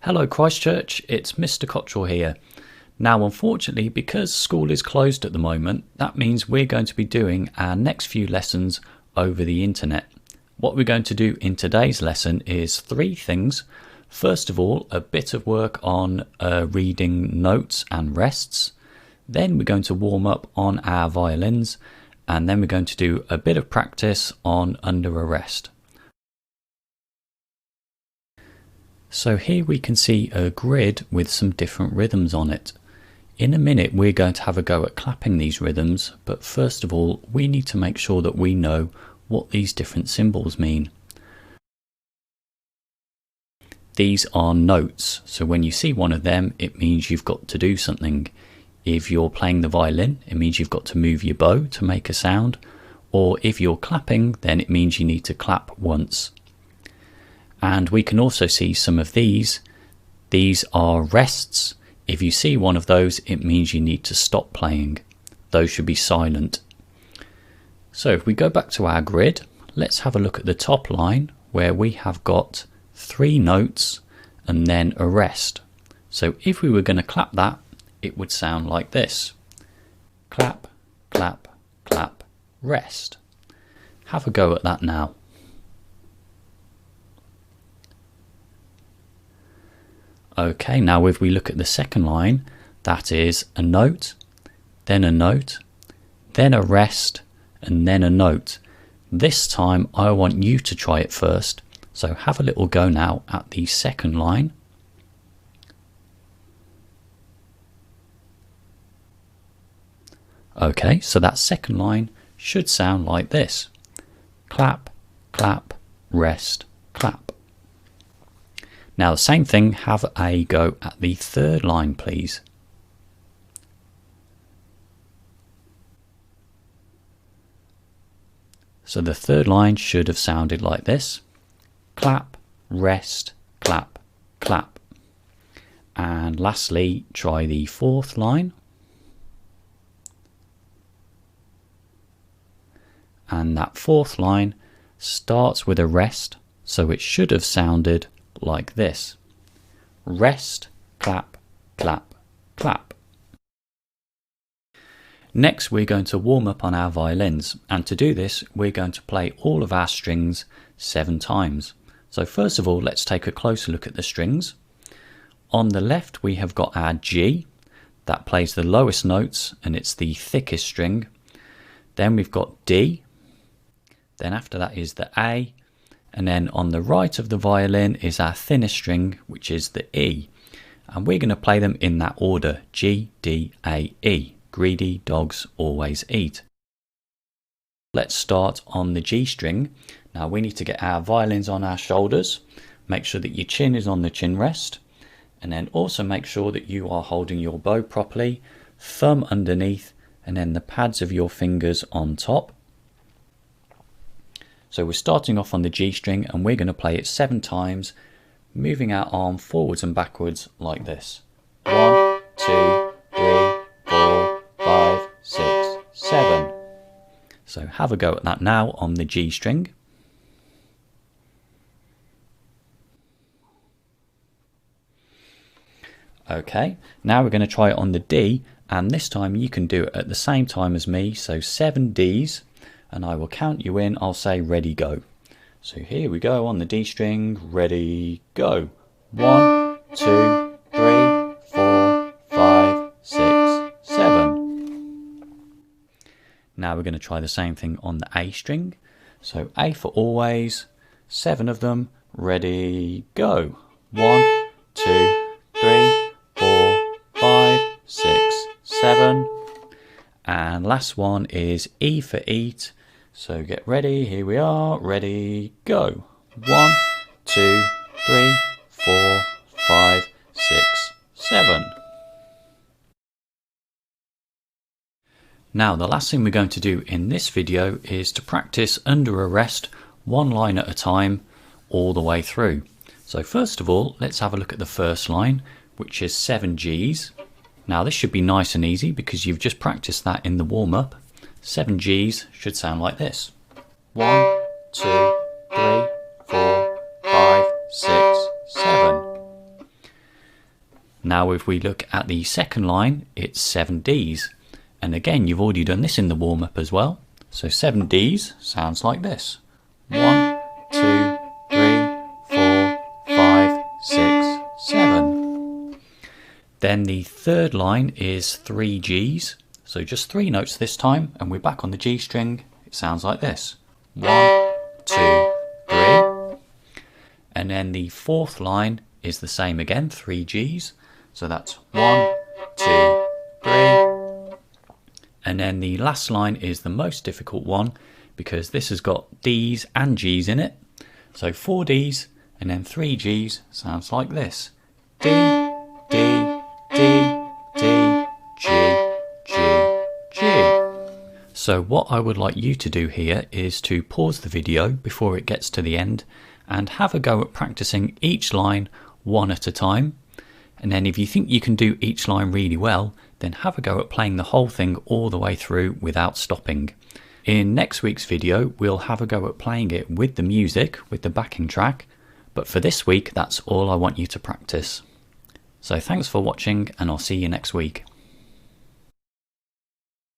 Hello Christchurch, it's Mr. Cottrell here. Now unfortunately, because school is closed at the moment, that means we're going to be doing our next few lessons over the internet. What we're going to do in today's lesson is three things. First of all, a bit of work on reading notes and rests. Then we're going to warm up on our violins, and then we're going to do a bit of practice on under arrest. So here we can see a grid with some different rhythms on it. In a minute we're going to have a go at clapping these rhythms, but first of all we need to make sure that we know what these different symbols mean. These are notes, so when you see one of them it means you've got to do something. If you're playing the violin, it means you've got to move your bow to make a sound, or if you're clapping, then it means you need to clap once. And we can also see some of these. These are rests. If you see one of those, it means you need to stop playing. Those should be silent. So if we go back to our grid, let's have a look at the top line where we have got three notes and then a rest. So if we were going to clap that, it would sound like this. Clap, clap, clap, rest. Have a go at that now. Okay, now if we look at the second line, that is a note, then a note, then a rest, and then a note. This time I want you to try it first, so have a little go now at the second line. Okay, so that second line should sound like this. Clap, clap, rest, clap. Now the same thing, have a go at the third line please. So the third line should have sounded like this. Clap, rest, clap, clap. And lastly, try the fourth line. And that fourth line starts with a rest, so it should have sounded like this. Rest, clap, clap, clap. Next we're going to warm up on our violins, and to do this we're going to play all of our strings 7 times. So first of all let's take a closer look at the strings. On the left we have got our G, that plays the lowest notes and it's the thickest string. Then we've got D, then after that is the A, and then on the right of the violin is our thinnest string, which is the E. And we're going to play them in that order, G, D, A, E. Greedy dogs always eat. Let's start on the G string. Now we need to get our violins on our shoulders. Make sure that your chin is on the chin rest. And then also make sure that you are holding your bow properly, thumb underneath, and then the pads of your fingers on top. So we're starting off on the G string and we're going to play it 7 times, moving our arm forwards and backwards like this. 1, 2, 3, 4, 5, 6, 7. So have a go at that now on the G string. Okay, now we're going to try it on the D, and this time you can do it at the same time as me, so 7 Ds. And I will count you in. I'll say ready, go. So here we go on the D string. Ready, go. 1, 2, 3, 4, 5, 6, 7. Now we're going to try the same thing on the A string. So A for always, 7 of them. Ready, go. 1, 2, 3, 4, 5, 6, 7. And last one is E for eat. So get ready, here we are, ready, go. 1, 2, 3, 4, 5, 6, 7. Now the last thing we're going to do in this video is to practice under arrest 1 line at a time all the way through. So first of all, let's have a look at the first line, which is 7 Gs. Now this should be nice and easy because you've just practiced that in the warm-up. 7 Gs should sound like this. 1, 2, 3, 4, 5, 6, 7. Now if we look at the second line, it's 7 Ds. And again, you've already done this in the warm-up as well. So 7 Ds sounds like this. 1, 2, 3, 4, 5, 6, 7. Then the third line is 3 Gs. So just 3 notes this time, and we're back on the G string. It sounds like this. 1, 2, 3. And then the fourth line is the same again, 3 Gs. So that's 1, 2, 3. And then the last line is the most difficult one because this has got Ds and Gs in it. So 4 Ds and then 3 Gs sounds like this. D, D, D, D, G, G, G. So what I would like you to do here is to pause the video before it gets to the end and have a go at practicing each line one at a time. And then if you think you can do each line really well, then have a go at playing the whole thing all the way through without stopping. In next week's video, we'll have a go at playing it with the music, with the backing track. But for this week, that's all I want you to practice. So thanks for watching, and I'll see you next week.